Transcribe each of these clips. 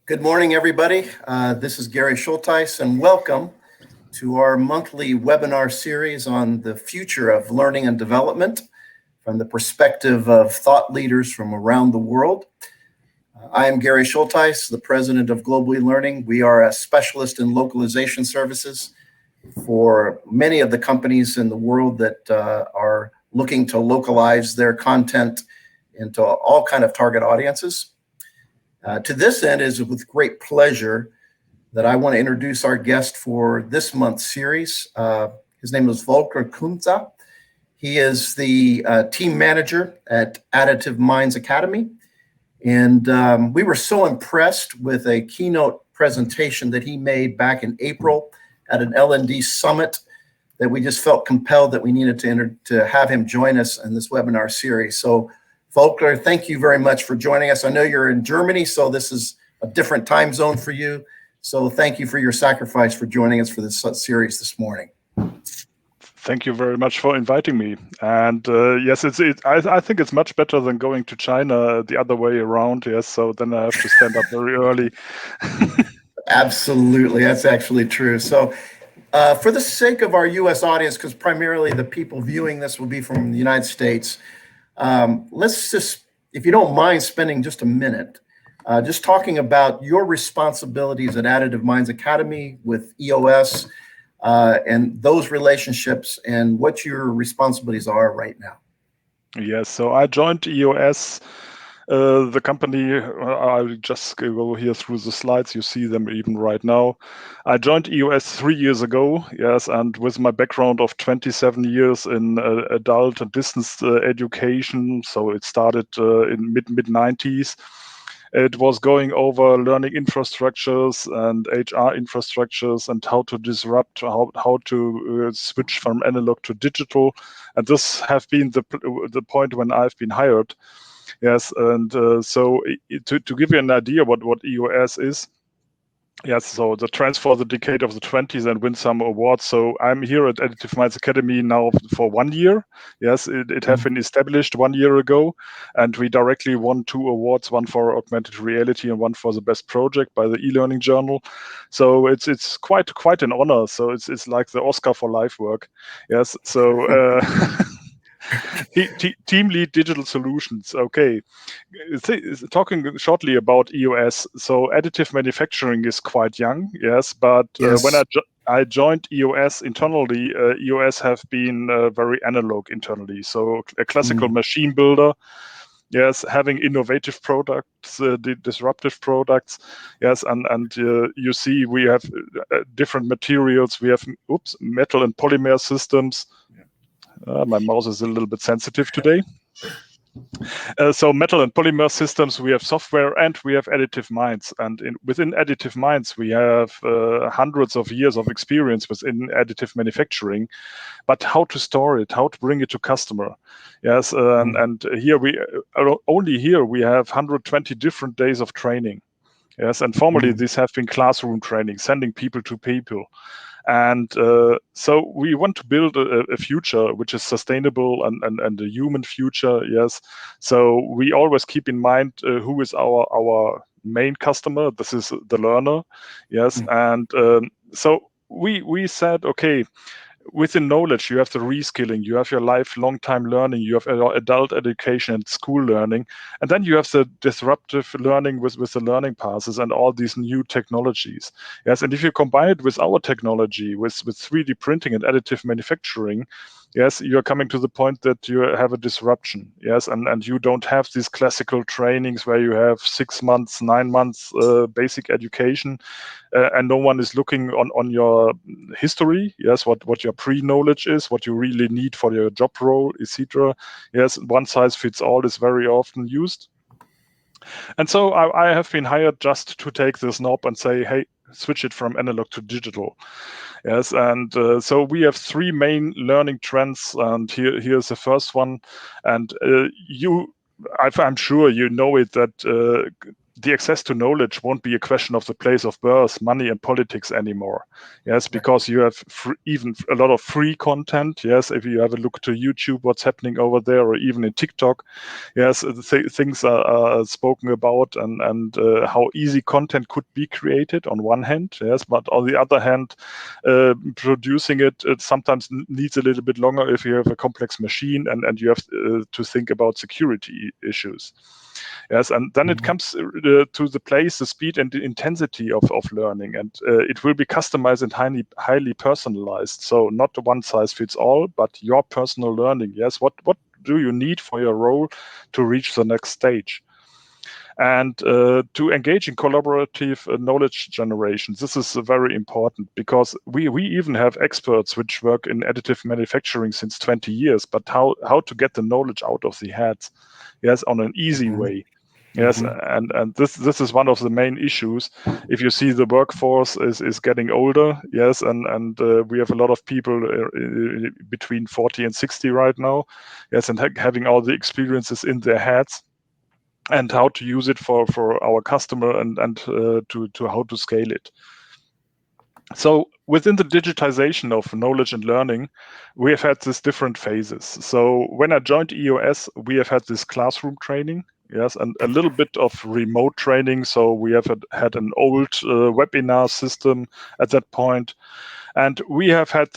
Good morning, everybody. This is Gary Schulties, and welcome to our monthly webinar series on the future of learning and development from the perspective of thought leaders from around the world. I am Gary Schulties, the president of Global eLearning. We are a specialist in localization services for many of the companies in the world that are looking to localize their content into all kind of target audiences. To this end, it is with great pleasure that I want to introduce our guest for this month's series. His name is Volker Kunze. He is the team manager at Additive Minds Academy. And we were so impressed with a keynote presentation that he made back in April at an L&D summit that we just felt compelled that we needed to have him join us in this webinar series. So Volker, thank you very much for joining us. I know you're in Germany, so this is a different time zone for you. So thank you for your sacrifice for joining us for this series this morning. Thank you very much for inviting me. And yes, I think it's much better than going to China the other way around. Yes, so then I have to stand up very early. Absolutely, that's actually true. So for the sake of our U.S. audience, because primarily the people viewing this will be from the United States, let's just, if you don't mind spending just a minute, just talking about your responsibilities at Additive Minds Academy with EOS and those relationships and what your responsibilities are right now. Yes, so I joined EOS, the company. I'll just go here through the slides. You see them even right now. I joined EOS 3 years ago, yes, and with my background of 27 years in adult and distance education, so it started in mid-90s. It was going over learning infrastructures and HR infrastructures and how to disrupt, how to switch from analog to digital. And this have been the point when I've been hired. Yes, and so to give you an idea what EOS is, yes, so the trends for the decade of the 20s and win some awards. So I'm here at Additive Minds Academy now for 1 year. Yes, it have been established 1 year ago, and we directly won 2 awards, one for Augmented Reality and one for the best project by the eLearning journal. So it's quite an honor. So it's like the Oscar for life work. Yes, so team lead digital solutions. Okay, talking shortly about EOS. So additive manufacturing is quite young, yes, but Yes. When I joined EOS internally, EOS have been very analog internally. So a classical machine builder, yes, having innovative products, disruptive products, yes, and you see we have different materials. We have metal and polymer systems. My mouse is a little bit sensitive today. So metal and polymer systems, we have software and we have Additive Minds. And within Additive Minds, we have hundreds of years of experience within additive manufacturing. But how to store it, how to bring it to customer. Yes, and here only here we have 120 different days of training. Yes, and formerly these have been classroom training, sending people to people. And so we want to build a future which is sustainable and a human future, yes. So we always keep in mind who is our main customer. This is the learner, yes. And so we said, okay, within knowledge, you have the reskilling, you have your lifelong time learning, you have adult education and school learning, and then you have the disruptive learning with the learning passes and all these new technologies. Yes, and if you combine it with our technology, with 3D printing and additive manufacturing, yes, you're coming to the point that you have a disruption. Yes, and you don't have these classical trainings where you have 6 months, 9 months basic education, and no one is looking on your history. Yes, what your pre-knowledge is, what you really need for your job role, etc. Yes, one size fits all is very often used. And so I have been hired just to take this knob and say, hey, switch it from analog to digital. Yes, and so we have 3 main learning trends, and here's the first one. And I'm sure you know it, that the access to knowledge won't be a question of the place of birth, money, and politics anymore. Yes, because you have even a lot of free content. Yes, if you have a look to YouTube, what's happening over there, or even in TikTok, yes, things are spoken about, and how easy content could be created on one hand. Yes, but on the other hand, producing it sometimes needs a little bit longer if you have a complex machine and you have to think about security issues. Yes, and then it comes to the place, the speed and the intensity of learning, and it will be customized and highly personalized. So not one size fits all, but your personal learning. Yes, what do you need for your role to reach the next stage? And to engage in collaborative knowledge generation. This is very important because we even have experts which work in additive manufacturing since 20 years, but how to get the knowledge out of the heads, yes, on an easy way. Yes, and this is one of the main issues. If you see the workforce is getting older, yes, and we have a lot of people between 40 and 60 right now, yes, and having all the experiences in their heads, and how to use it for our customer and to how to scale it. So within the digitization of knowledge and learning, we have had these different phases. So when I joined EOS, we have had this classroom training, yes, and a little bit of remote training. So we have had an old webinar system at that point, and we have had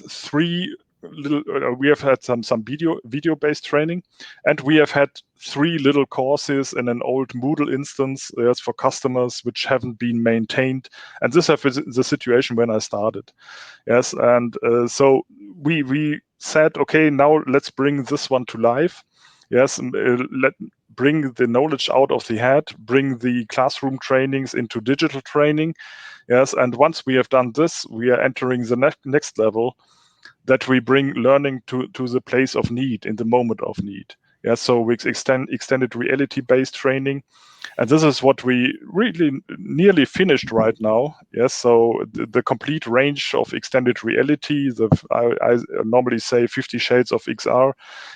we have had some video based training, and we have had 3 little courses in an old Moodle instance, yes, for customers which haven't been maintained. And this is the situation when I started. Yes, and so we said, okay, now let's bring this one to life. Yes, let bring the knowledge out of the head, bring the classroom trainings into digital training. Yes, and once we have done this, we are entering the next level, that we bring learning to the place of need, in the moment of need. Yes, so we extended reality-based training, and this is what we really nearly finished right now. Yes, so the complete range of extended reality, I normally say 50 shades of XR.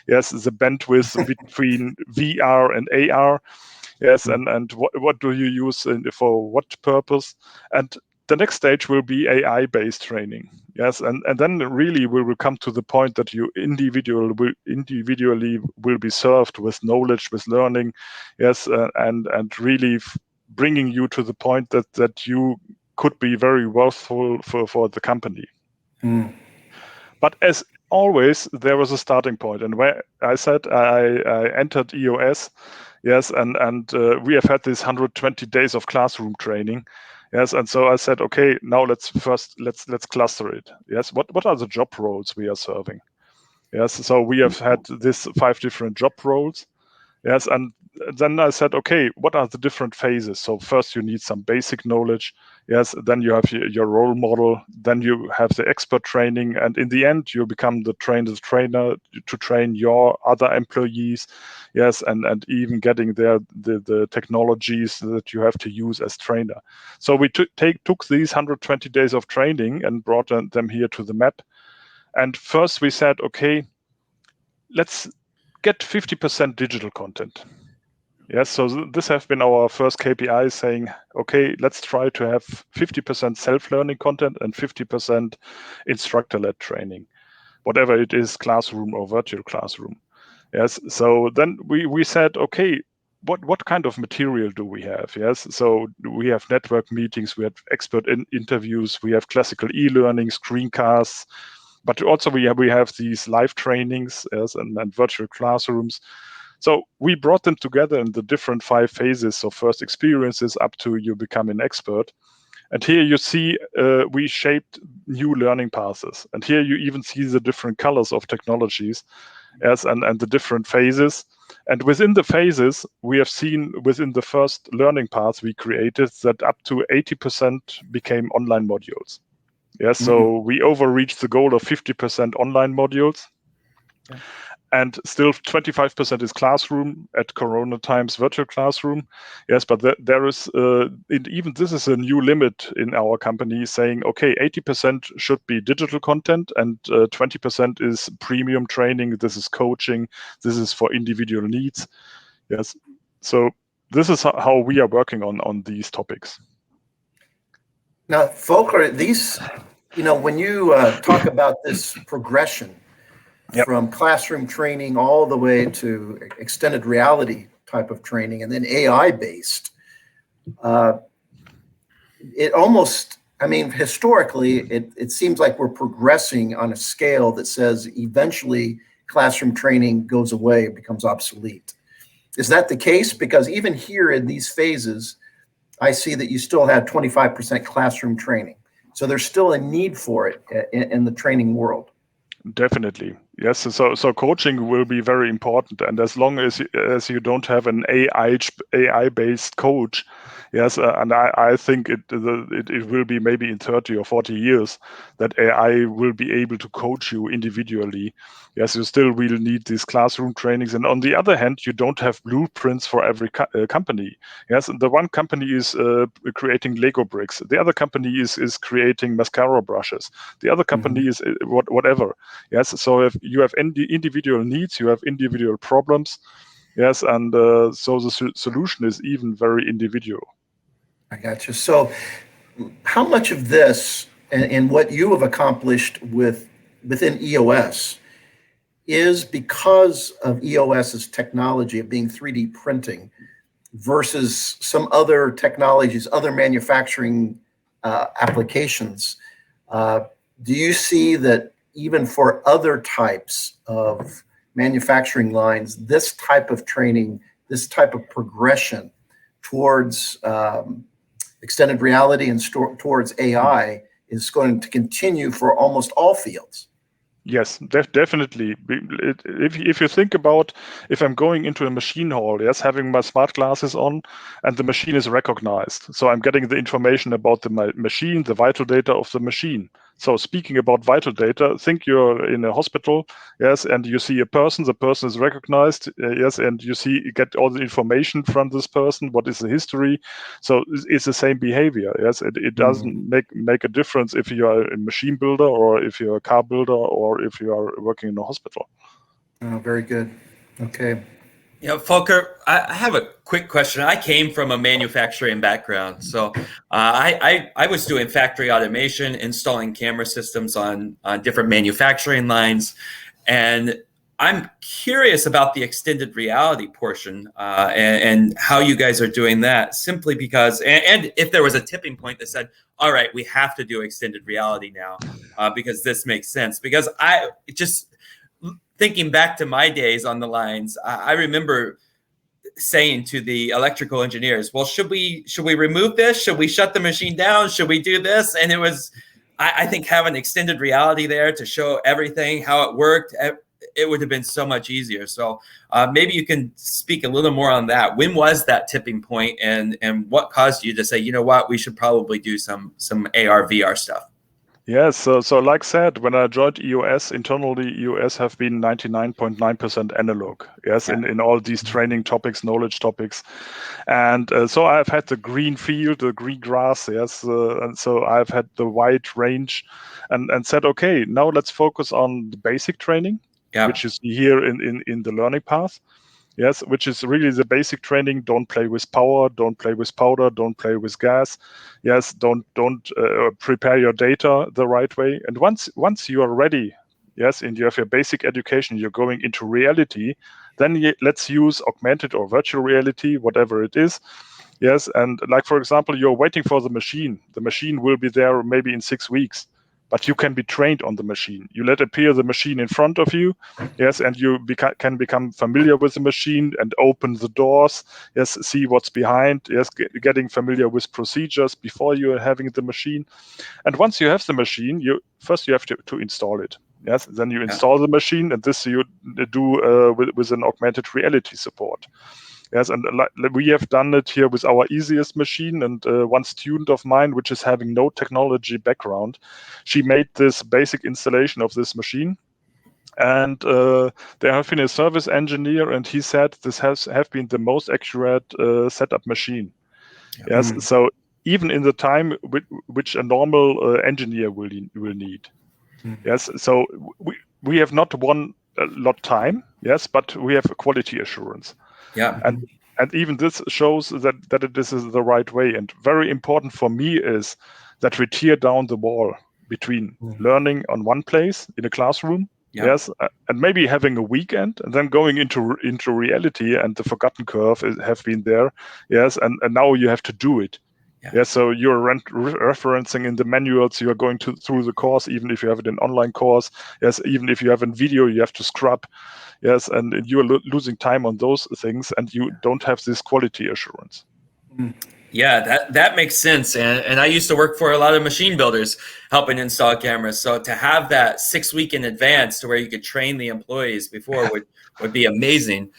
Yes, the bandwidth between VR and AR. Yes, and what do you use for what purpose? And the next stage will be AI-based training. Yes, and then really we will come to the point that you individually will be served with knowledge, with learning. Yes, and really bringing you to the point that you could be very worthful for the company. But as always, there was a starting point, and where I said I entered EOS, yes, and we have had this 120 days of classroom training, yes, and so I said, okay, now let's cluster it. Yes, what are the job roles we are serving? Yes, so we have had this 5 different job roles. Yes, and then I said, okay, what are the different phases? So first you need some basic knowledge. Yes, then you have your role model. Then you have the expert training, and in the end, you become the trainer to train your other employees. Yes, and even getting there the technologies that you have to use as trainer. So we took these 120 days of training and brought them here to the map. And first we said, okay, let's get 50% digital content. Yes, so this has been our first KPI, saying, okay, let's try to have 50% self-learning content and 50% instructor-led training, whatever it is, classroom or virtual classroom. Yes, so then we said, okay, what kind of material do we have? Yes, so we have network meetings, we have expert interviews, we have classical e-learning, screencasts, but also we have these live trainings, yes, and virtual classrooms. So we brought them together in the different 5 phases. So first experiences up to you become an expert. And here you see we shaped new learning paths. And here you even see the different colors of technologies, yes, and the different phases. And within the phases, we have seen within the first learning path we created that up to 80% became online modules. Yes, so we overreached the goal of 50% online modules. Yeah. And still 25% is classroom at Corona times, virtual classroom. Yes, but there is, even this is a new limit in our company, saying, okay, 80% should be digital content and 20% is premium training. This is coaching. This is for individual needs. Yes. So this is how we are working on these topics. Now, Volker, these, when you talk about this progression from classroom training all the way to extended reality type of training and then AI-based, it almost, historically, it seems like we're progressing on a scale that says eventually classroom training goes away, becomes obsolete. Is that the case? Because even here in these phases, I see that you still have 25% classroom training. So there's still a need for it in the training world. Definitely. Yes. So coaching will be very important. And as long as you don't have an AI-based coach, yes, and I think it will be maybe in 30 or 40 years that AI will be able to coach you individually. Yes, you still will need these classroom trainings. And on the other hand, you don't have blueprints for every company. Yes, the one company is creating Lego bricks. The other company is creating mascara brushes. The other company is whatever. Yes, so if you have individual needs, you have individual problems. Yes, and so the solution is even very individual. I got you. So how much of this and what you have accomplished within EOS is because of EOS's technology of being 3D printing versus some other technologies, other manufacturing applications? Do you see that even for other types of manufacturing lines, this type of training, this type of progression towards extended reality and towards AI is going to continue for almost all fields? Yes, definitely. If you think about, if I'm going into a machine hall, yes, having my smart glasses on, and the machine is recognized, so I'm getting the information about the machine, the vital data of the machine. So speaking about vital data, think you're in a hospital, yes, and you see a person. The person is recognized, yes, and you get all the information from this person. What is the history? So it's the same behavior, yes. It doesn't make a difference if you are a machine builder or if you're a car builder or if you are working in a hospital. Oh, very good. Okay. Volker, I have a quick question. I came from a manufacturing background. So I was doing factory automation, installing camera systems on different manufacturing lines. And I'm curious about the extended reality portion and how you guys are doing that, simply because, and if there was a tipping point that said, all right, we have to do extended reality now because this makes sense. Because thinking back to my days on the lines, I remember saying to the electrical engineers, well, should we remove this? Should we shut the machine down? Should we do this? And it was, I think, having extended reality there to show everything, how it worked, it would have been so much easier. So maybe you can speak a little more on that. When was that tipping point, and what caused you to say, you know what, we should probably do some AR, VR stuff? Yes, so like said, when I joined EOS, internally EOS have been 99.9% analog, yes, in all these training topics, knowledge topics. And so I've had the green field, the green grass, yes, and so I've had the wide range and said, okay, now let's focus on the basic training, which you see here in the learning path. Yes, which is really the basic training. Don't play with power, don't play with powder, don't play with gas. Yes, don't prepare your data the right way. And once you are ready, yes, and you have your basic education, you're going into reality, then let's use augmented or virtual reality, whatever it is. Yes, and like, for example, you're waiting for the machine. The machine will be there maybe in 6 weeks. But you can be trained on the machine. You let appear the machine in front of you, yes, and you can become familiar with the machine and open the doors, yes, see what's behind, yes, getting familiar with procedures before you are having the machine. And once you have the machine, you have to install it. Yes, then you install the machine, and this you do with an augmented reality support. Yes, and we have done it here with our easiest machine. And one student of mine, which is having no technology background, she made this basic installation of this machine. And there have been a service engineer, and he said this have been the most accurate setup machine. Yes, so even in the time which a normal engineer will need. Yes, so we have not won a lot time. Yes, but we have a quality assurance. Yeah. and even this shows that this is the right way. And very important for me is that we tear down the wall between learning on one place in a classroom, yes, and maybe having a weekend, and then going into reality, and the forgotten curve have been there, yes, and now you have to do it. Yes, so you're referencing in the manuals, you are going through the course, even if you have it in online course. Yes, even if you have a video, you have to scrub. Yes, and you're losing time on those things, and you don't have this quality assurance. Yeah, that makes sense. And I used to work for a lot of machine builders helping install cameras. So to have that 6 week in advance to where you could train the employees before would be amazing.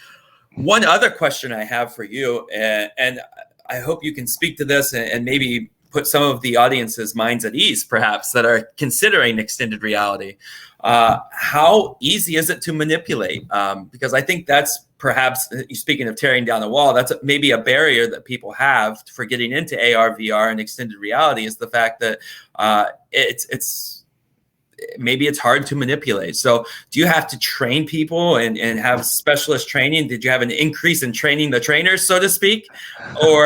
One other question I have for you, and I hope you can speak to this and maybe put some of the audience's minds at ease, perhaps, that are considering extended reality. How easy is it to manipulate? Because I think that's perhaps, speaking of tearing down the wall, that's maybe a barrier that people have for getting into AR, VR, and extended reality, is the fact that maybe it's hard to manipulate. So do you have to train people and have specialist training? Did you have an increase in training the trainers, so to speak? Or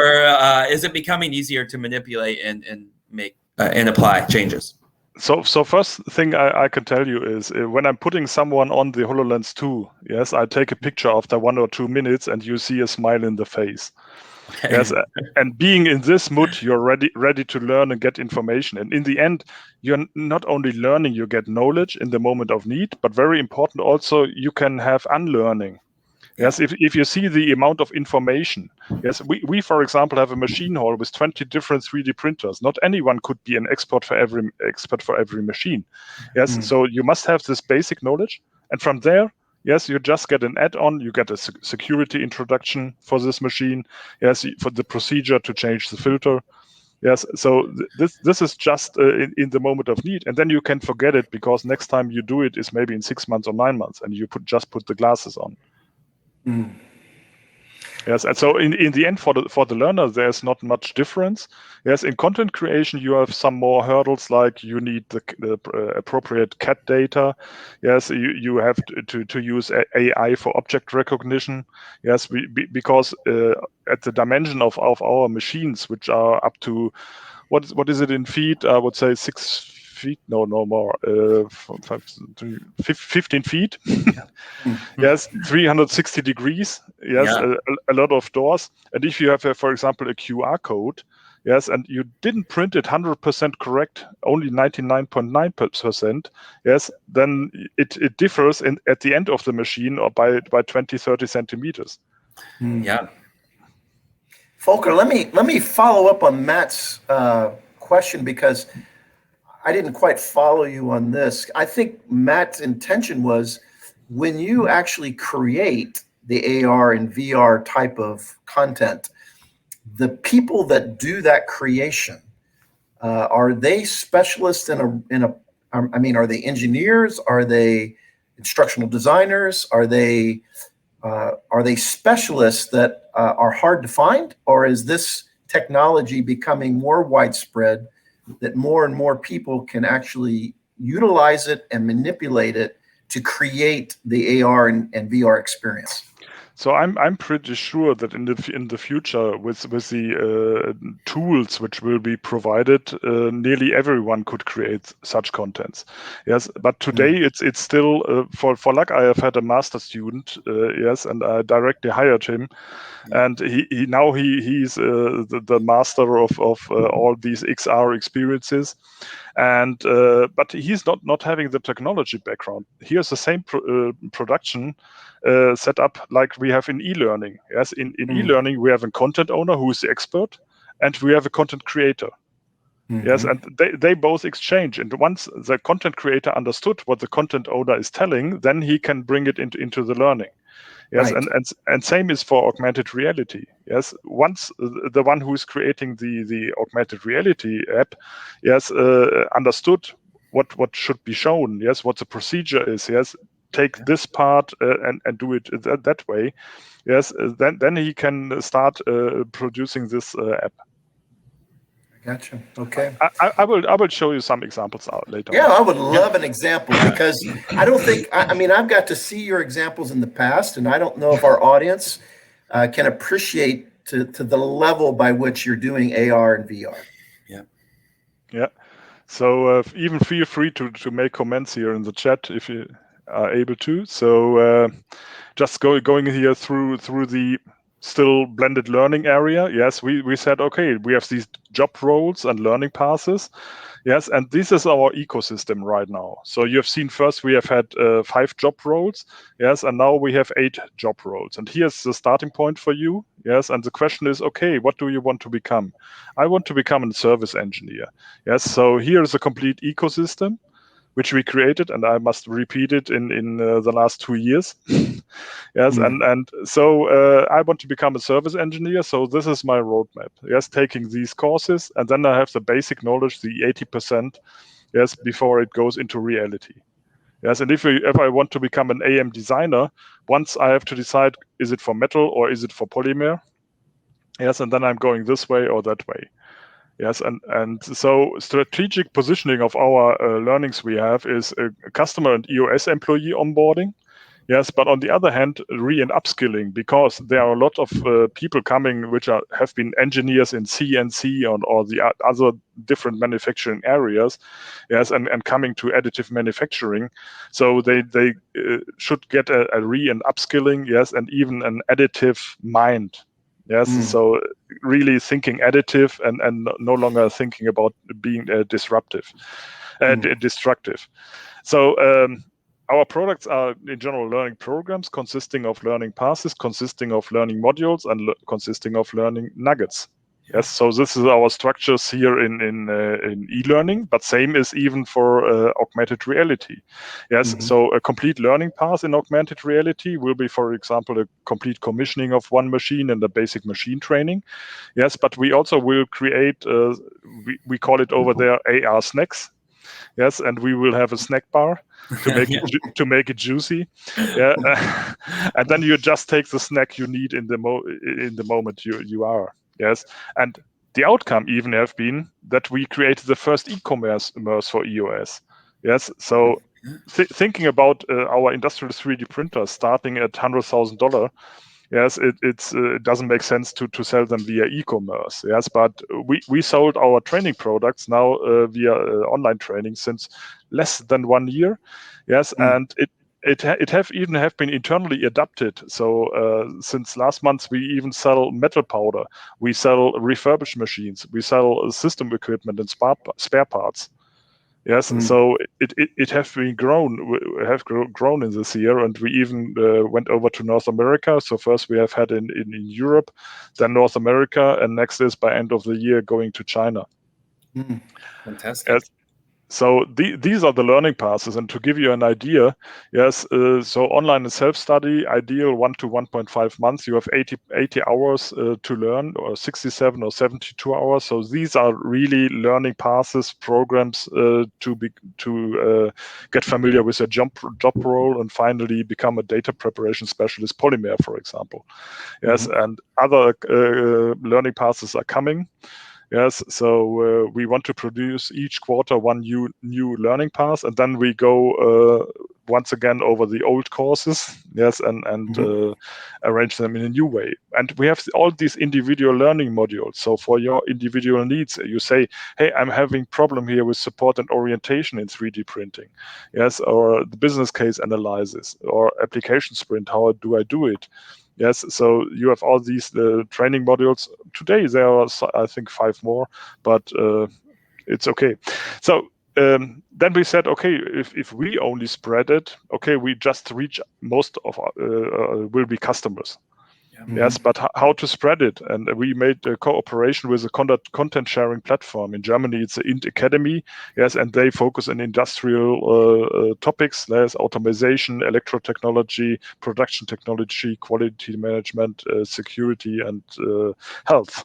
is it becoming easier to manipulate and make and apply changes? So first thing I can tell you is when I'm putting someone on the HoloLens 2, yes, I take a picture after 1 or 2 minutes and you see a smile in the face. Okay. Yes, and being in this mood, you're ready to learn and get information. And in the end, you're not only learning, you get knowledge in the moment of need, but very important also, you can have unlearning. Yes, if you see the amount of information. Yes, we for example have a machine hall with 20 different 3D printers. Not anyone could be an expert for every machine. Yes, so you must have this basic knowledge, and from there, yes, you just get an add-on. You get a security introduction for this machine. Yes, for the procedure to change the filter. Yes, so this is just in the moment of need, and then you can forget it, because next time you do it is maybe in 6 months or 9 months, and you just put the glasses on. Yes, and so in the end, for the learner, there's not much difference. Yes, in content creation, you have some more hurdles, like you need the appropriate CAD data. Yes, you have to use AI for object recognition. Yes, because at the dimension of our machines, which are up to what is it in feet? I would say 6 feet, no more, 15 feet. Yes, 360 degrees. Yes, a lot of doors. And if you have, for example, a QR code, yes, and you didn't print it 100% correct, only 99.9%, yes, then it differs at the end of the machine, or by 20, 30 centimeters. Yeah. Volker, let me follow up on Matt's question, because I didn't quite follow you on this. I think Matt's intention was, when you actually create the AR and VR type of content, the people that do that creation, are they specialists are they engineers? Are they instructional designers? Are they specialists that are hard to find? Or is this technology becoming more widespread, that more and more people can actually utilize it and manipulate it to create the AR and VR experience? So I'm pretty sure that in the future, with the tools which will be provided, nearly everyone could create such contents. Yes, but today it's still for luck. I have had a master student, yes, and I directly hired him, and he's the master of all these XR experiences, and but he's not having the technology background. He has the same production set up like we have in eLearning. Yes, in eLearning we have a content owner who is the expert, and we have a content creator. Yes, and they both exchange. And once the content creator understood what the content owner is telling, then he can bring it into the learning. Yes, right. and same is for augmented reality. Yes, once the one who is creating the augmented reality app, yes, understood what should be shown. Yes, what the procedure is. Yes, take this part and do it that way. Yes, then he can start producing this app. Gotcha. Okay. I will show you some examples out later. Yeah, I would love an example, because I don't think, I mean, I've got to see your examples in the past, and I don't know if our audience can appreciate to the level by which you're doing AR and VR. Yeah. So even feel free to make comments here in the chat if you are able to. So just going here through the still blended learning area. Yes, we said, okay, we have these job roles and learning paths. Yes, and this is our ecosystem right now. So you have seen first we have had 5 job roles. Yes, and now we have 8 job roles. And here's the starting point for you. Yes, and the question is, okay, what do you want to become? I want to become a service engineer. Yes, so here is a complete ecosystem which we created, and I must repeat it in the last 2 years. Yes, and so I want to become a service engineer. So this is my roadmap. Yes, taking these courses, and then I have the basic knowledge, the 80%. Yes, before it goes into reality. Yes, and if I want to become an AM designer, once I have to decide, is it for metal or is it for polymer? Yes, and then I'm going this way or that way. Yes, and so strategic positioning of our learnings we have is a customer and EOS employee onboarding. Yes, but on the other hand, and upskilling, because there are a lot of people coming which have been engineers in CNC or the other different manufacturing areas. Yes, and coming to additive manufacturing, so they should get a and upskilling. Yes, and even an additive mind. Yes, so really thinking additive and no longer thinking about being destructive. So our products are in general learning programs consisting of learning paths, consisting of learning modules, and consisting of learning nuggets. Yes, so this is our structures here in e-learning, but same is even for augmented reality. Yes, so a complete learning path in augmented reality will be, for example, a complete commissioning of one machine and the basic machine training. Yes, but we also will create, we call it over there AR snacks. Yes, and we will have a snack bar to make it juicy. Yeah, and then you just take the snack you need in the moment you are. Yes, and the outcome even have been that we created the first e-commerce for EOS. Yes, so thinking about our industrial 3D printers starting at $100,000. Yes, it doesn't make sense to sell them via e-commerce. Yes, but we sold our training products now via online training since less than 1 year. Yes, and it have been internally adapted. So since last month, we even sell metal powder. We sell refurbished machines. We sell system equipment and spare parts. Yes, so it have grown in this year, and we even went over to North America. So first we have had in Europe, then North America, and next is by end of the year going to China. Fantastic. Yes. So these are the learning passes, and to give you an idea, yes, so online and self-study, ideal 1 to 1.5 months. You have 80 hours to learn, or 67 or 72 hours. So these are really learning passes, programs to get familiar with a job role and finally become a data preparation specialist, polymer, for example. Yes, and other learning passes are coming. Yes, so we want to produce each quarter one new learning path, and then we go once again over the old courses. Yes, and arrange them in a new way. And we have all these individual learning modules. So for your individual needs, you say, "Hey, I'm having problem here with support and orientation in 3D printing." Yes, or the business case analysis or application sprint. How do I do it? Yes, so you have all these training modules. Today there are, I think, 5 more, but it's okay. So then we said, okay, if we only spread it, okay, we just reach most of will be customers. Yes, but how to spread it? And we made a cooperation with a content sharing platform. In Germany, it's the INT Academy. Yes, and they focus on industrial topics. There's automation, electrotechnology, production technology, quality management, security, and health.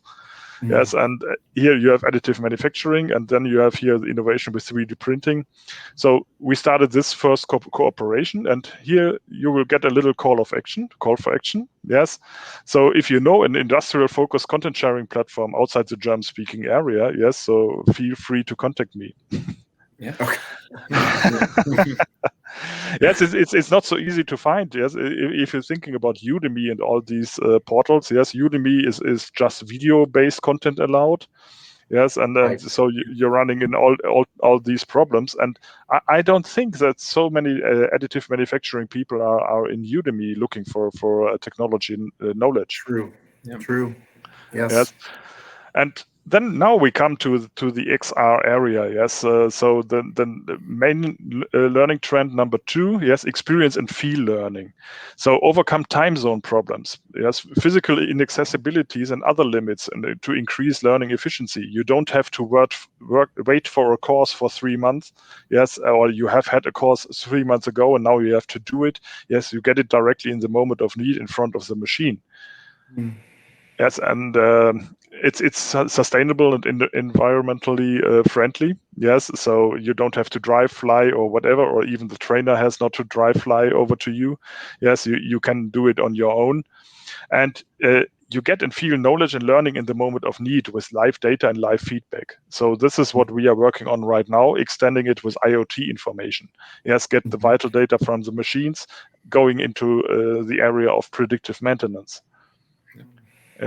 Yes, and here you have additive manufacturing, and then you have here the innovation with 3D printing. So we started this first cooperation, and here you will get a little call for action. Yes, so if you know an industrial focused content sharing platform outside the German speaking area, yes, so feel free to contact me. Yeah. Okay. Yes, it's not so easy to find. Yes, if you're thinking about Udemy and all these portals, yes, Udemy is just video-based content allowed. Yes, and then Right. so you're running in all these problems, and I don't think that so many additive manufacturing people are in Udemy looking for technology knowledge. True. Yeah. True. Yes. Yes, and then now we come to the XR area. Yes, so the main learning trend number 2, yes, experience and feel learning. So overcome time zone problems. Yes, physical inaccessibilities and other limits, and to increase learning efficiency. You don't have to wait for a course for 3 months. Yes, or you have had a course 3 months ago and now you have to do it. Yes, you get it directly in the moment of need in front of the machine. Mm. Yes, and it's sustainable and environmentally friendly. Yes, so you don't have to drive, fly, or whatever, or even the trainer has not to drive, fly over to you. Yes, you can do it on your own, and you get and feel knowledge and learning in the moment of need with live data and live feedback. So this is what we are working on right now, extending it with IoT information. Yes, get the vital data from the machines, going into the area of predictive maintenance.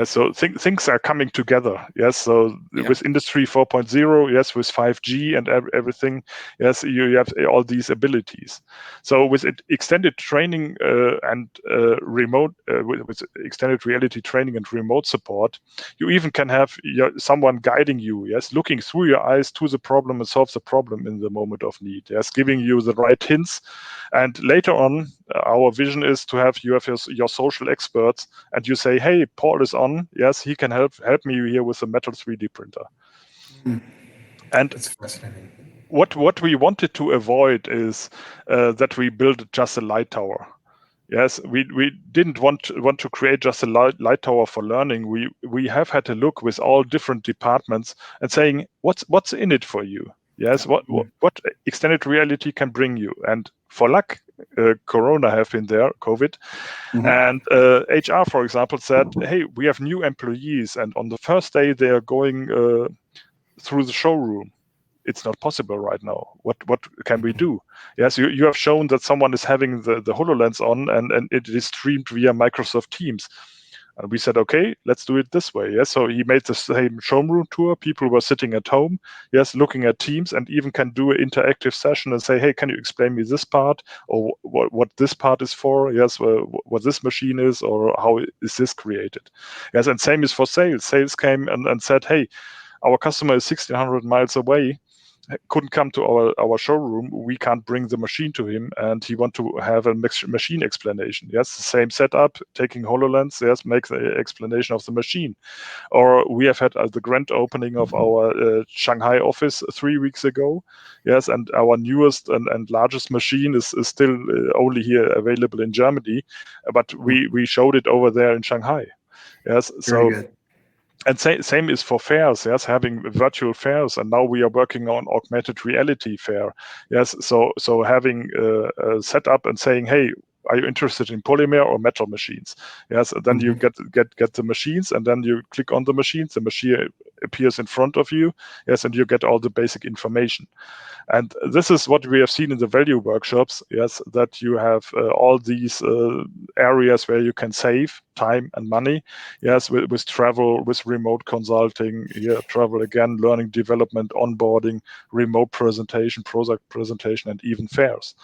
So things are coming together. Yes. So with Industry 4.0, yes, with 5G and everything, yes, you have all these abilities. So with extended training and remote, with extended reality training and remote support, you even can have someone guiding you. Yes, looking through your eyes to the problem and solve the problem in the moment of need. Yes, giving you the right hints. And later on, our vision is to have your social experts, and you say, "Hey, Paul is on. Yes, he can help me here with a metal 3D printer." Mm. And That's fascinating. What we wanted to avoid is that we build just a light tower. Yes, we didn't want to create just a light tower for learning. We have had a look with all different departments and saying, what's in it for you? Yes, what extended reality can bring you. And for luck, Corona have been there, COVID, and HR, for example, said, "Hey, we have new employees, and on the first day they are going through the showroom. It's not possible right now. What can we do?" Yes, you have shown that someone is having the HoloLens on and it is streamed via Microsoft Teams. And we said, okay, let's do it this way. Yes, so he made the same showroom tour. People were sitting at home, yes, looking at Teams, and even can do an interactive session and say, hey, can you explain me this part, or what this part is for? Yes, what this machine is, or how is this created? Yes, and same is for sales. Sales came and said, hey, our customer is 1,600 miles away, couldn't come to our showroom. We can't bring the machine to him, and he want to have a machine explanation. Yes, same setup, taking HoloLens. Yes, make the explanation of the machine. Or we have had the grand opening of our Shanghai office 3 weeks ago. Yes, and our newest and largest machine is still only here available in Germany, but we showed it over there in Shanghai. Yes, Very good. And same is for fairs, yes, having virtual fairs, and now we are working on augmented reality fair, yes. So having a setup and saying, hey, are you interested in polymer or metal machines? Yes, and then you get the machines, and then you click on the machines. The machine appears in front of you, yes, and you get all the basic information. And this is what we have seen in the value workshops, yes, that you have all these areas where you can save time and money, yes, with travel, with remote consulting, travel again, learning development, onboarding, remote presentation, product presentation, and even fairs.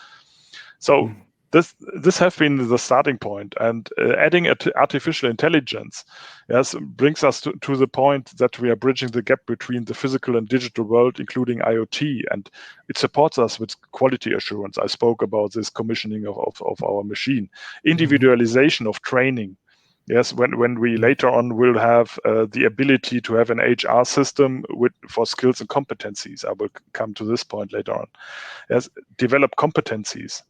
So this have been the starting point, and adding artificial intelligence, yes, brings us to the point that we are bridging the gap between the physical and digital world, including IoT, and it supports us with quality assurance. I spoke about this commissioning of our machine, individualization of training. Yes, when we later on will have the ability to have an HR system for skills and competencies. I will come to this point later on. Yes, develop competencies.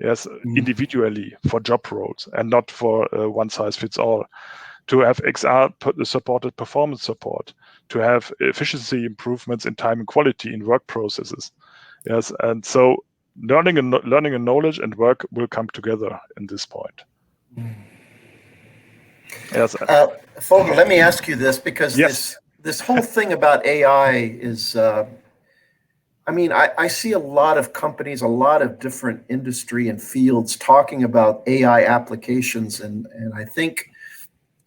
Yes, individually for job roles and not for one size fits all. To have XR supported performance support, to have efficiency improvements in time and quality in work processes. Yes, and so learning and knowledge and work will come together in this point. Yes. Volker, let me ask you this, because yes. this whole thing about AI is I mean, I see a lot of companies, a lot of different industry and fields talking about AI applications, and I think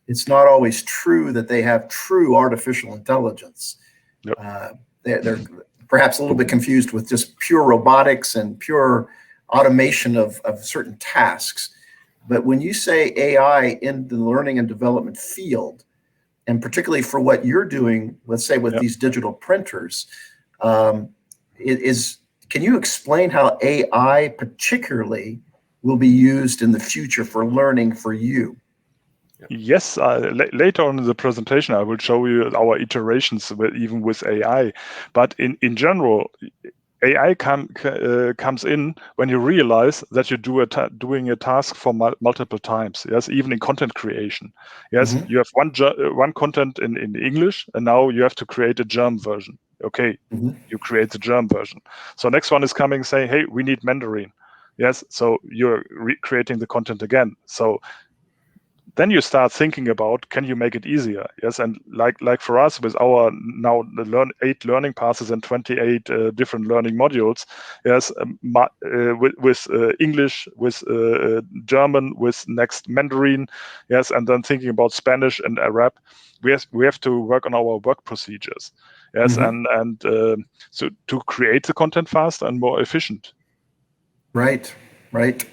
it's not always true that they have true artificial intelligence. Yep. They're perhaps a little bit confused with just pure robotics and pure automation of certain tasks. But when you say AI in the learning and development field, and particularly for what you're doing, let's say with Yep. these digital printers, can you explain how AI particularly will be used in the future for learning for you? Yes, later on in the presentation, I will show you our iterations even with AI. But in general, AI comes in when you realize that you're doing a task for multiple times. Yes, even in content creation. Yes, Mhm. you have one content in English, and now you have to create a German version. Okay, Mhm. you create the German version. So next one is coming, saying, hey, we need Mandarin. Yes, so you're creating the content again. So then you start thinking about, can you make it easier? Yes, and like for us with our now 8 learning passes and 28 different learning modules. Yes, with English, with German, with next Mandarin. Yes, and then thinking about Spanish and Arab. We have to work on our work procedures. Yes, Mhm. and so to create the content faster and more efficient. Right, right.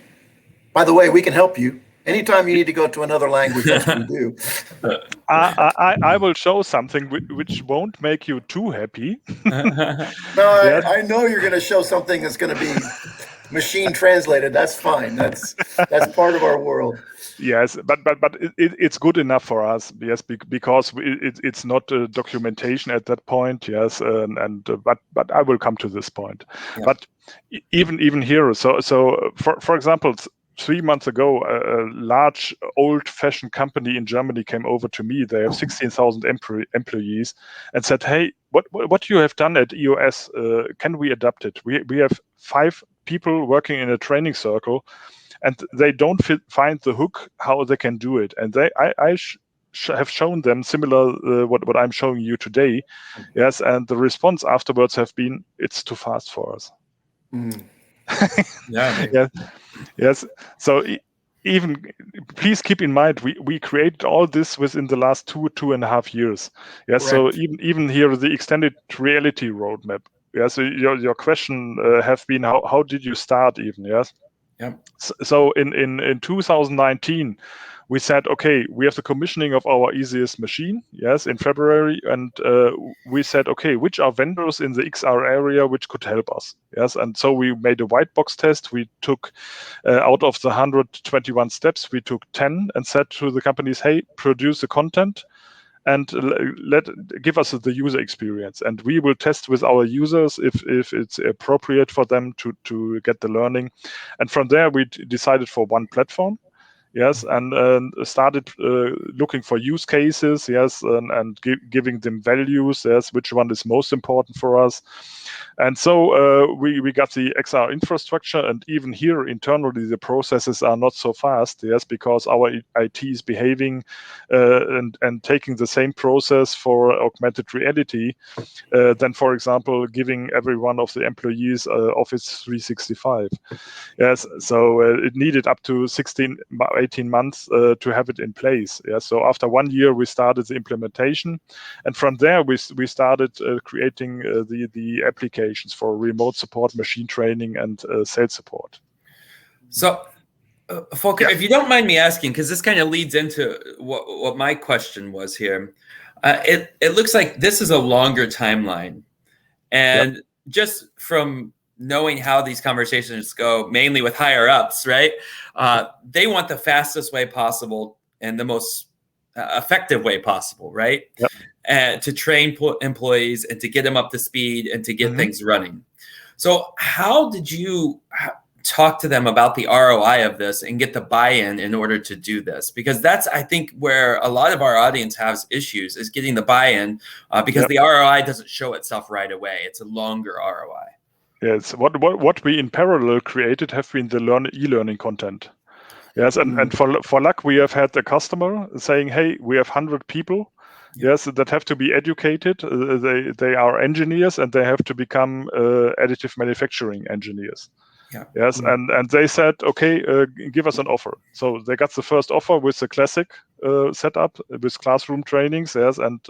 By the way, we can help you. Anytime you need to go to another language, yes, we do. I will show something which won't make you too happy. No, Yes, I know you're going to show something that's going to be machine translated. That's fine. That's part of our world. yes, but it's good enough for us. Yes, because it's not documentation at that point. Yes, but I will come to this point. Yeah. But even here, so for example, 3 months ago, a large old-fashioned company in Germany came over to me. They have 16,000 employees, and said, "Hey, what you have done at EOS? Can we adapt it? We have 5 people working in a training circle, and they don't find the hook how they can do it. And I have shown them similar what I'm showing you today. Yes, and the response afterwards have been, it's too fast for us. Mm. Yeah. Yeah, yes. So even please keep in mind we created all this within the last 2.5 years. Yes, so Correct. even here the extended reality roadmap. Yes, so your question have been how did you start even? Yes. Yeah. So in 2019, we said, okay, we have the commissioning of our easiest machine, yes, in February, and we said, okay, which are vendors in the XR area which could help us, yes, and so we made a white box test. We took out of the 121 steps, we took 10 and said to the companies, hey, produce the content and give us the user experience, and we will test with our users if it's appropriate for them to get the learning. And from there we decided for one platform. Yes, and started looking for use cases. Yes, and giving them values. Yes, which one is most important for us. And so we got the XR infrastructure, and even here internally the processes are not so fast. Yes, because our IT is behaving and taking the same process for augmented reality than, for example, giving every one of the employees Office 365. Yes, so it needed up to 18 months to have it in place. Yeah, so after 1 year we started the implementation, and from there we started creating the applications for remote support, machine training, and sales support. So, Volker, if you don't mind me asking, because this kind of leads into what my question was here. It looks like this is a longer timeline, and just from knowing how these conversations go, mainly with higher ups, right? They want the fastest way possible and the most effective way possible, right? Yep. To train employees and to get them up to speed and to get Mhm. things running. So how did you talk to them about the ROI of this and get the buy-in in order to do this? Because that's, I think, where a lot of our audience has issues, is getting the buy-in because the ROI doesn't show itself right away. It's a longer ROI. Yes, what we in parallel created have been the e-learning content. Yes, and for luck we have had a customer saying, hey, we have 100 people. yes, that have to be educated. They are engineers, and they have to become additive manufacturing engineers. Yeah. Yes, and they said, okay, give us an offer. So they got the first offer with the classic setup with classroom trainings. Yes, and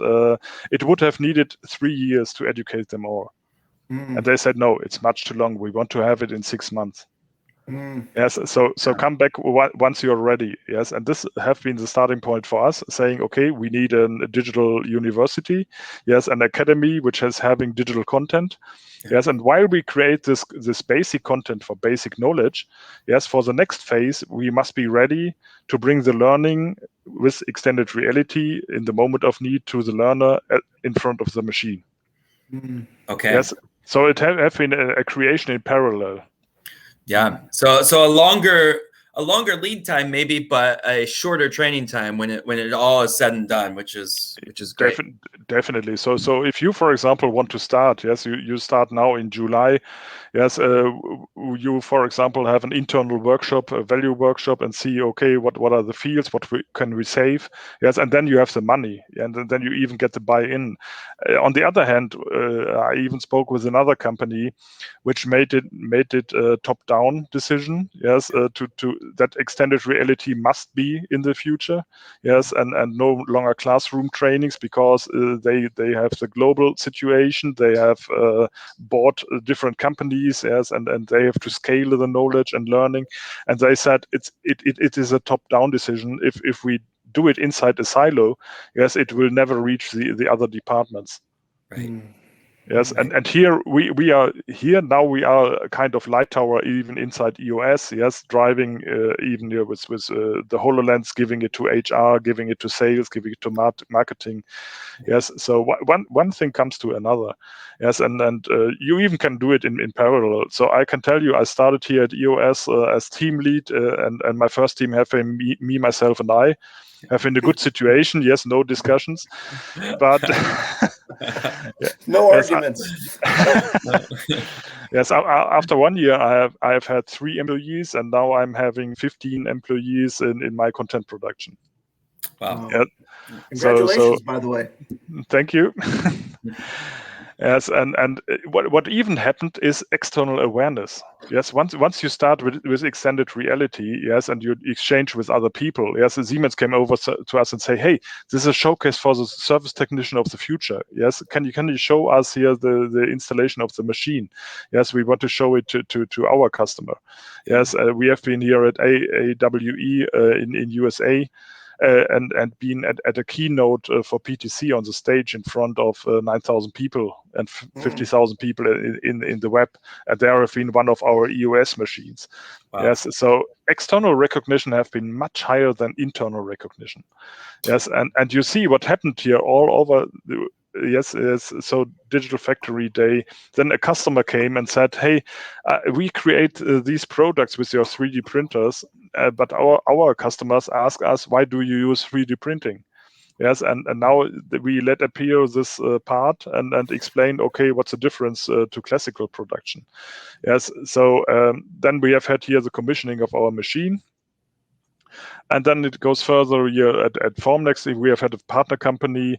it would have needed 3 years to educate them all. And they said, no, it's much too long. We want to have it in 6 months. Yes, so come back once you're ready. Yes, and this have been the starting point for us, saying, okay, we need a digital university, yes, an academy which is having digital content, yes, and while we create this basic content for basic knowledge, yes, for the next phase we must be ready to bring the learning with extended reality in the moment of need to the learner in front of the machine. Okay. Yes, so it have been a creation in parallel. Yeah. So a longer lead time maybe, but a shorter training time when it all is said and done, which is great. Definitely. So if you, for example, want to start, yes, you start now in July. Yes, you, for example, have an internal workshop, a value workshop, and see, okay, what are the fields, can we save? Yes, and then you have the money, and then you even get the buy-in. On the other hand, I even spoke with another company, which made it a top-down decision. Yes, to that extended reality must be in the future. Yes, and no longer classroom trainings, because they have the global situation. They have bought different companies, yes, and they have to scale the knowledge and learning. And they said it is a top-down decision. If we do it inside a silo, yes, it will never reach the other departments. Right. Yes, and here we are here now. We are a kind of light tower even inside EOS. Yes, driving even here with the HoloLens, giving it to HR, giving it to sales, giving it to marketing. Yes, so one thing comes to another. Yes, and you even can do it in parallel. So I can tell you, I started here at EOS as team lead, and my first team have been me, myself, and I. Have been a good situation. Yes, no discussions, but No arguments. Yes, after 1 year, I have had 3 employees, and now I'm having 15 employees in my content production. Wow. Yeah. Congratulations, by the way. Thank you. Yes, and what even happened is external awareness. Yes, once you start with extended reality, yes, and you exchange with other people, yes, Siemens came over to us and say, hey, this is a showcase for the service technician of the future. Yes, can you show us here the installation of the machine? Yes, we want to show it to our customer. Yes, we have been here at AWE in USA. And being at a keynote for PTC on the stage in front of 9,000 people and 50,000 people in the web. And there have been one of our EOS machines. Wow. Yes, so external recognition have been much higher than internal recognition. Yes, and you see what happened here all over Yes, so Digital Factory Day. Then a customer came and said, hey, we create these products with your 3D printers, but our customers ask us, why do you use 3D printing? Yes, and now we let appear this part and explain, okay, what's the difference to classical production? Yes, so then we have had here the commissioning of our machine. And then it goes further here at Formnext. We have had a partner company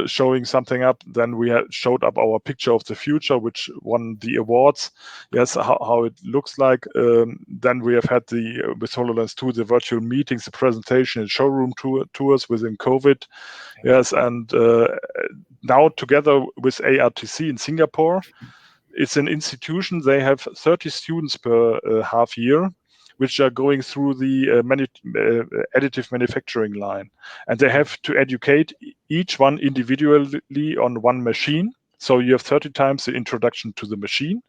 showing something up. Then we showed up our picture of the future, which won the awards. Yes, how it looks like. Then we have had with HoloLens 2, the virtual meetings, the presentation and showroom tours within COVID. Yes, and now together with ARTC in Singapore, it's an institution. They have 30 students per half year, which are going through the additive manufacturing line. And they have to educate each one individually on one machine. So you have 30 times the introduction to the machine,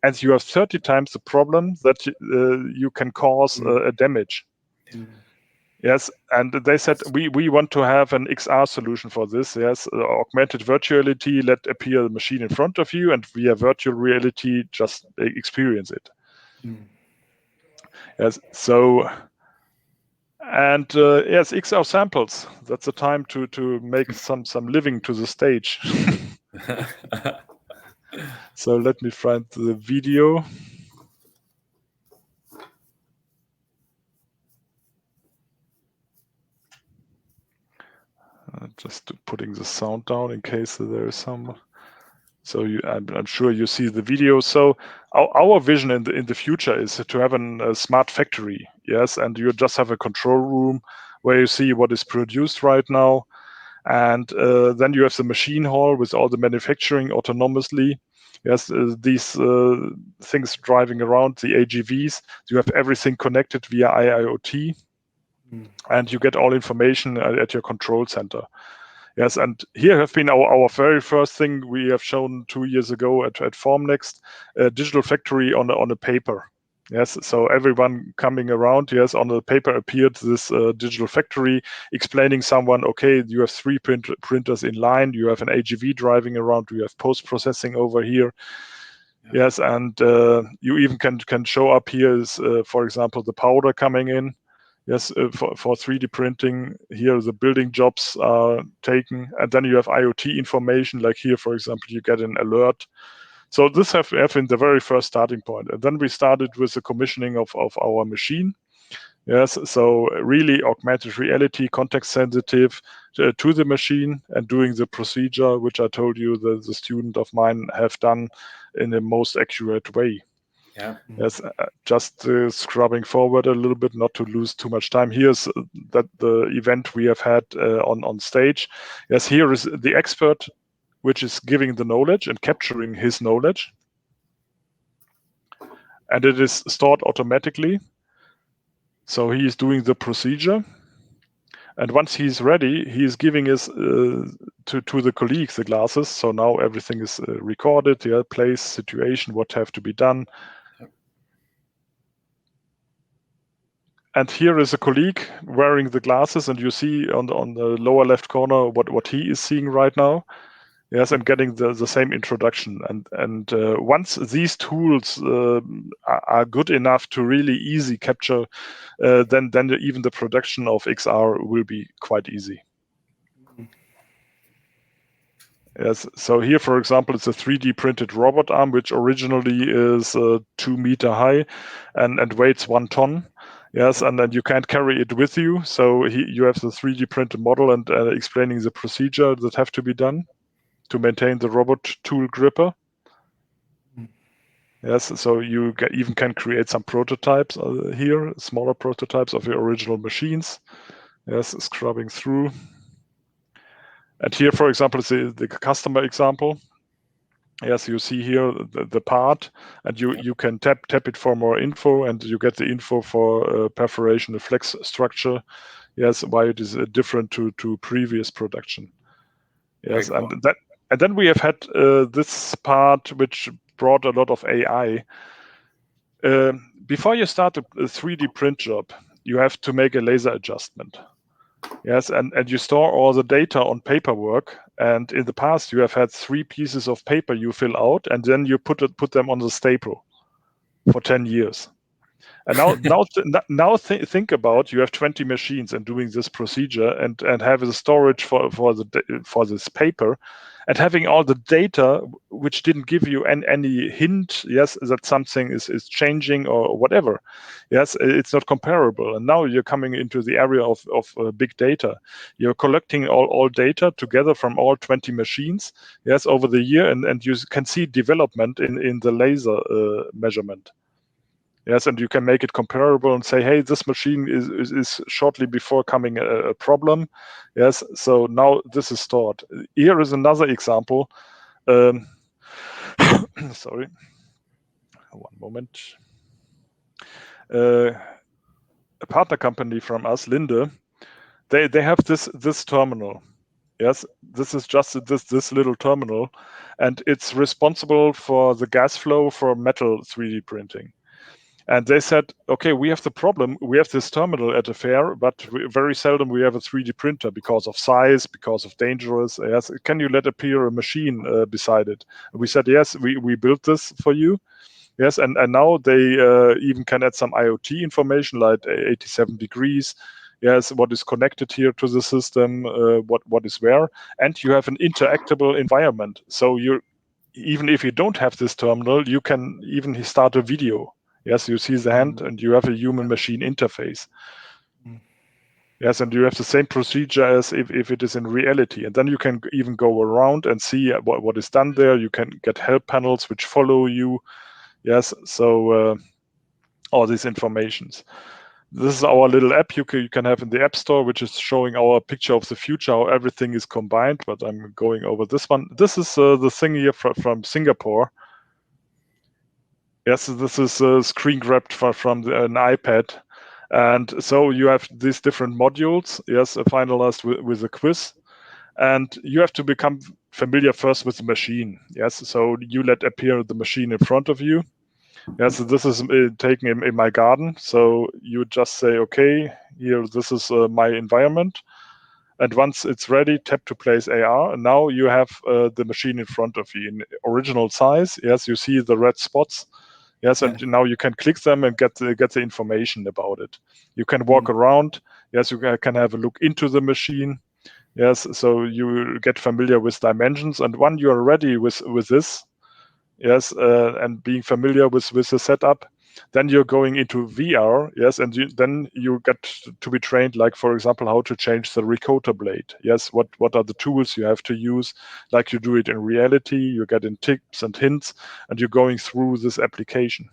and you have 30 times the problem that you can cause a damage. Yes, and they said we want to have an XR solution for this. Yes, augmented virtuality, let appear the machine in front of you, and via virtual reality, just experience it. Yes, so, and yes, XR samples. That's the time to make some living to the stage. So let me find the video. Just putting the sound down in case there is some. So I'm sure you see the video. So our vision in the future is to have a smart factory, yes, and you just have a control room where you see what is produced right now, and then you have the machine hall with all the manufacturing autonomously. Yes, these things driving around, the AGVs. You have everything connected via IIoT, and you get all information at your control center. Yes, and here have been our very first thing we have shown 2 years ago at Formnext, a digital factory on a paper. Yes, so everyone coming around, yes, on the paper appeared this digital factory, explaining someone, okay, you have 3 printers in line, you have an AGV driving around, you have post-processing over here. Yeah. Yes, and you even can show up here is, for example, the powder coming in. Yes, for 3D printing, here the building jobs are taken, and then you have IoT information, like here, for example, you get an alert. So this have been the very first starting point. And then we started with the commissioning of our machine. Yes, so really augmented reality, context sensitive to the machine, and doing the procedure, which I told you that the student of mine have done in the most accurate way. Yeah. Yes, just scrubbing forward a little bit, not to lose too much time. Here's that the event we have had on stage. Yes, here is the expert, which is giving the knowledge and capturing his knowledge, and it is stored automatically. So he is doing the procedure, and once he's ready, he is giving his to the colleagues the glasses. So now everything is recorded. Yeah, place, situation, what have to be done. And here is a colleague wearing the glasses, and you see on the lower left corner what he is seeing right now. Yes, and getting the same introduction. And once these tools are good enough to really easy capture, then even the production of XR will be quite easy. Yes, so here, for example, it's a 3D printed robot arm, which originally is 2 meters high and weighs 1 ton. Yes, and then you can't carry it with you. So you have the 3D printed model and explaining the procedure that have to be done to maintain the robot tool gripper. Yes, so you even can create some prototypes here, smaller prototypes of your original machines. Yes, scrubbing through. And here, for example, is the customer example. Yes, you see here the part, and you can tap it for more info, and you get the info for perforation flex structure. Yes, why it is different to previous production. Yes, cool. and then we have had this part which brought a lot of AI. Before you start a 3D print job, you have to make a laser adjustment. Yes, and you store all the data on paperwork. And in the past, you have had 3 pieces of paper you fill out, and then you put them on the staple for 10 years. And now think about, you have 20 machines and doing this procedure and have the storage for this paper, and having all the data which didn't give you any hint, yes, that something is changing or whatever. Yes, it's not comparable. And now you're coming into the area of big data. You're collecting all data together from all 20 machines, yes, over the year, and you can see development in the laser measurement. Yes, and you can make it comparable and say, hey, this machine is shortly before coming a problem. Yes, so now this is stored. Here is another example. Sorry, one moment. A partner company from us, Linde, they have this terminal. Yes, this is just this little terminal, and it's responsible for the gas flow for metal 3D printing. And they said, okay, we have the problem. We have this terminal at a fair, but very seldom we have a 3D printer because of size, because of dangerous. Yes, can you let appear a machine beside it? And we said, yes, we built this for you. Yes, and now they even can add some IoT information like 87 degrees. Yes, what is connected here to the system, what is where, and you have an interactable environment. So even if you don't have this terminal, you can even start a video. Yes, you see the hand, and you have a human-machine interface. Yes, and you have the same procedure as if it is in reality. And then you can even go around and see what is done there. You can get help panels which follow you. Yes, so all these informations. This is our little app you can have in the App Store, which is showing our picture of the future, how everything is combined. But I'm going over this one. This is the thing here from Singapore. Yes, this is screen grabbed from an iPad. And so you have these different modules, yes, finalized with a quiz. And you have to become familiar first with the machine. Yes, so you let appear the machine in front of you. Yes, so this is taken in my garden. So you just say, okay, here, this is my environment. And once it's ready, tap to place AR. And now you have the machine in front of you in original size. Yes, you see the red spots. Yes, and now you can click them and get the information about it. You can walk around. Yes, you can have a look into the machine. Yes, so you get familiar with dimensions. And when you are ready with this, yes, and being familiar with the setup, then you're going into VR, yes, and then you get to be trained, like, for example, how to change the recoder blade. Yes, what are the tools you have to use, like you do it in reality. You get in tips and hints, and you're going through this application.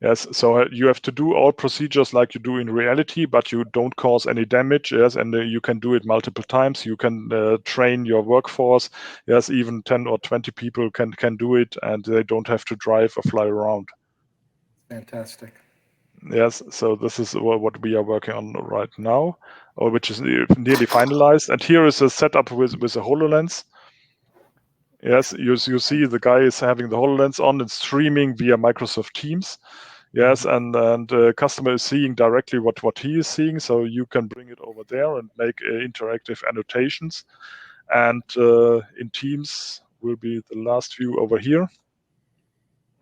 Yes, so you have to do all procedures like you do in reality, but you don't cause any damage. Yes, and you can do it multiple times. You can train your workforce. Yes, even 10 or 20 people can do it, and they don't have to drive or fly around. Fantastic. Yes, so this is what we are working on right now, or which is nearly finalized. And here is a setup with a HoloLens. Yes, you see the guy is having the HoloLens on and streaming via Microsoft Teams. Yes, and customer is seeing directly what he is seeing, so you can bring it over there and make interactive annotations. And in Teams will be the last view over here.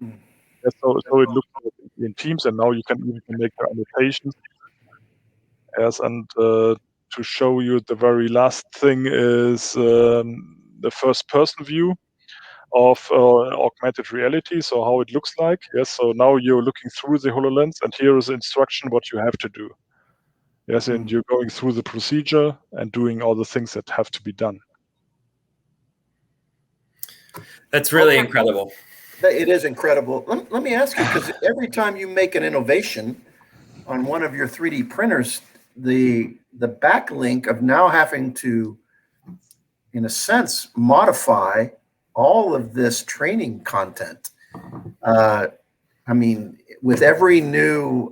Yes, so it looks like in Teams, and now you can make your annotations. Yes, and to show you the very last thing is the first person view of augmented reality, so how it looks like. Yes, so now you're looking through the HoloLens, and here is the instruction what you have to do. Yes, and you're going through the procedure and doing all the things that have to be done. That's really incredible. It is incredible. Let me ask you, because every time you make an innovation on one of your 3D printers, the backlink of now having to, in a sense, modify all of this training content. I mean, with every new,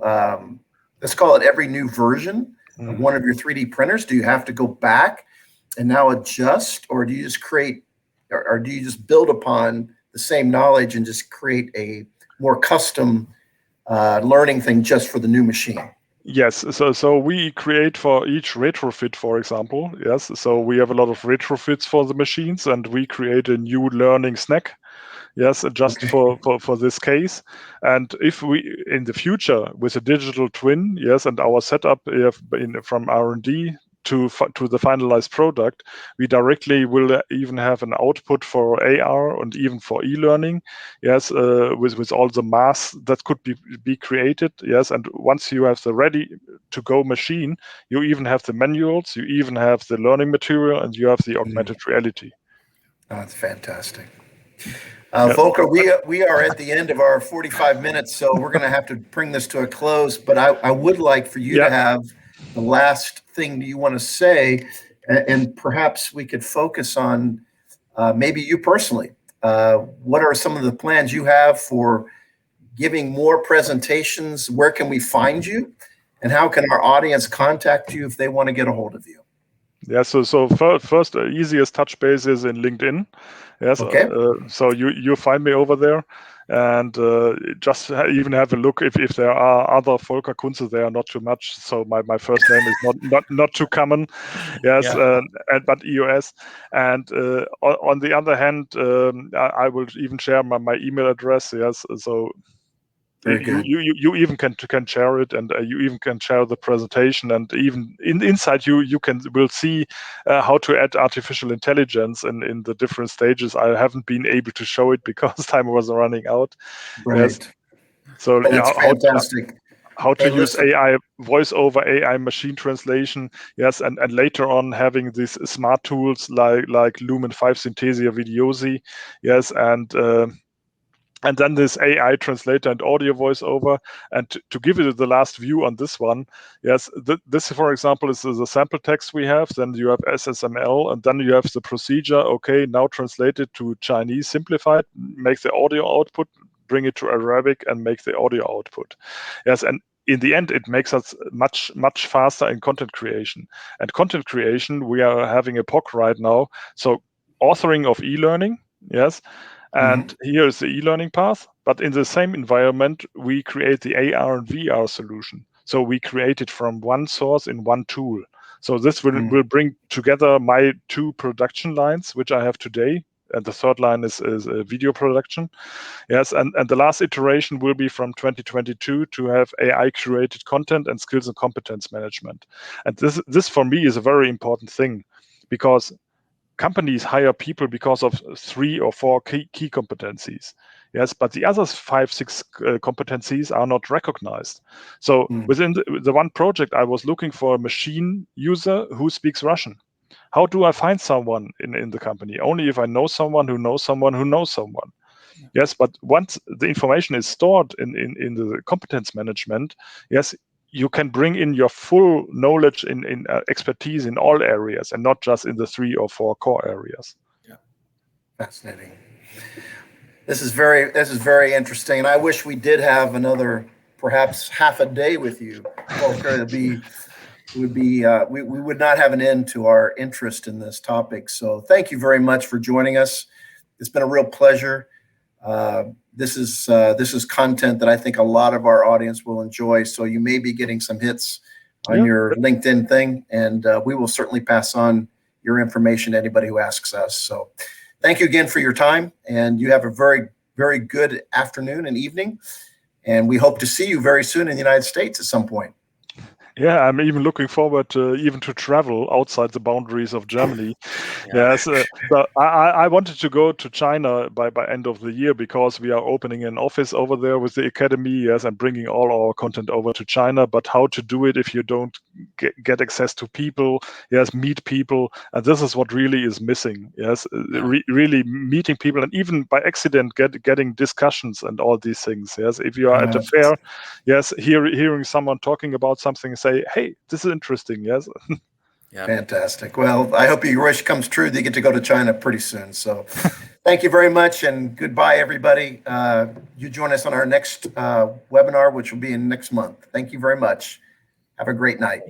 let's call it every new version of one of your 3D printers, do you have to go back and now adjust, or do you just create, or do you just build upon the same knowledge and just create a more custom learning thing just for the new machine? Yes, so we create for each retrofit, for example. Yes, so we have a lot of retrofits for the machines, and we create a new learning snack. Yes, just for this case. And if we, in the future, with a digital twin, yes, and our setup from R&D to the finalized product, we directly will even have an output for AR and even for e-learning. Yes, with all the mass that could be created. Yes, and once you have the ready to go machine, you even have the manuals, you even have the learning material, and you have the augmented reality. That's fantastic. Volker, we are at the end of our 45 minutes, so we're going to have to bring this to a close. But I would like for you to have the last thing you want to say, and perhaps we could focus on maybe you personally. What are some of the plans you have for giving more presentations? Where can we find you? And how can our audience contact you if they want to get a hold of you? Yeah, so first, easiest touch base is in LinkedIn. Yes, okay. So you find me over there, and just even have a look if there are other Volker Kunze there. Not too much. So my first name is not too common. Yes, but EOS. And on the other hand, I will even share my email address. Yes, so. You even can share it, and you even can share the presentation, and even inside you will see how to add artificial intelligence in the different stages. I haven't been able to show it because time was running out. Right. Yes. So that's fantastic. how to Hey, use listen. AI voice over AI machine translation. Yes, and later on having these smart tools like Lumen 5 Synthesia Videosi. Yes, and then this AI translator and audio voiceover. And to give you the last view on this one, yes, this, for example, is the sample text we have. Then you have SSML, and then you have the procedure. Okay, now translate it to Chinese simplified, make the audio output, bring it to Arabic, and make the audio output. Yes, and in the end, it makes us much faster in content creation. And content creation, we are having a POC right now. So authoring of e-learning, yes. And here is the e-learning path, but in the same environment, we create the AR and VR solution. So we create it from one source in one tool. So this will bring together my 2 production lines, which I have today. And the third line is video production. Yes, and the last iteration will be from 2022 to have AI curated content and skills and competence management. And this for me is a very important thing, because companies hire people because of 3 or 4 key competencies. Yes, but the other 5, 6 competencies are not recognized. So within the one project, I was looking for a machine user who speaks Russian. How do I find someone in the company? Only if I know someone who knows someone who knows someone. Yes, but once the information is stored in the competence management, yes, you can bring in your full knowledge in expertise in all areas, and not just in the 3 or 4 core areas. Yeah, fascinating. This is very interesting, and I wish we did have another perhaps half a day with you, Volker. We would not have an end to our interest in this topic. So thank you very much for joining us. It's been a real pleasure. This is content that I think a lot of our audience will enjoy. So you may be getting some hits on your LinkedIn thing, and we will certainly pass on your information to anybody who asks us. So thank you again for your time, and you have a very, very good afternoon and evening. And we hope to see you very soon in the United States at some point. Yeah, I'm even looking forward to travel outside the boundaries of Germany. Yes, so I wanted to go to China by end of the year, because we are opening an office over there with the academy. Yes, and bringing all our content over to China. But how to do it if you don't get access to people? Yes, meet people, and this is what really is missing. Yes, really meeting people, and even by accident getting discussions and all these things. Yes, if you are at a fair, yes, hearing someone talking about something, say, hey, this is interesting. Yes. Yeah. Fantastic. Well, I hope your wish comes true that you get to go to China pretty soon. So thank you very much, and goodbye, everybody. You join us on our next webinar, which will be in next month. Thank you very much. Have a great night.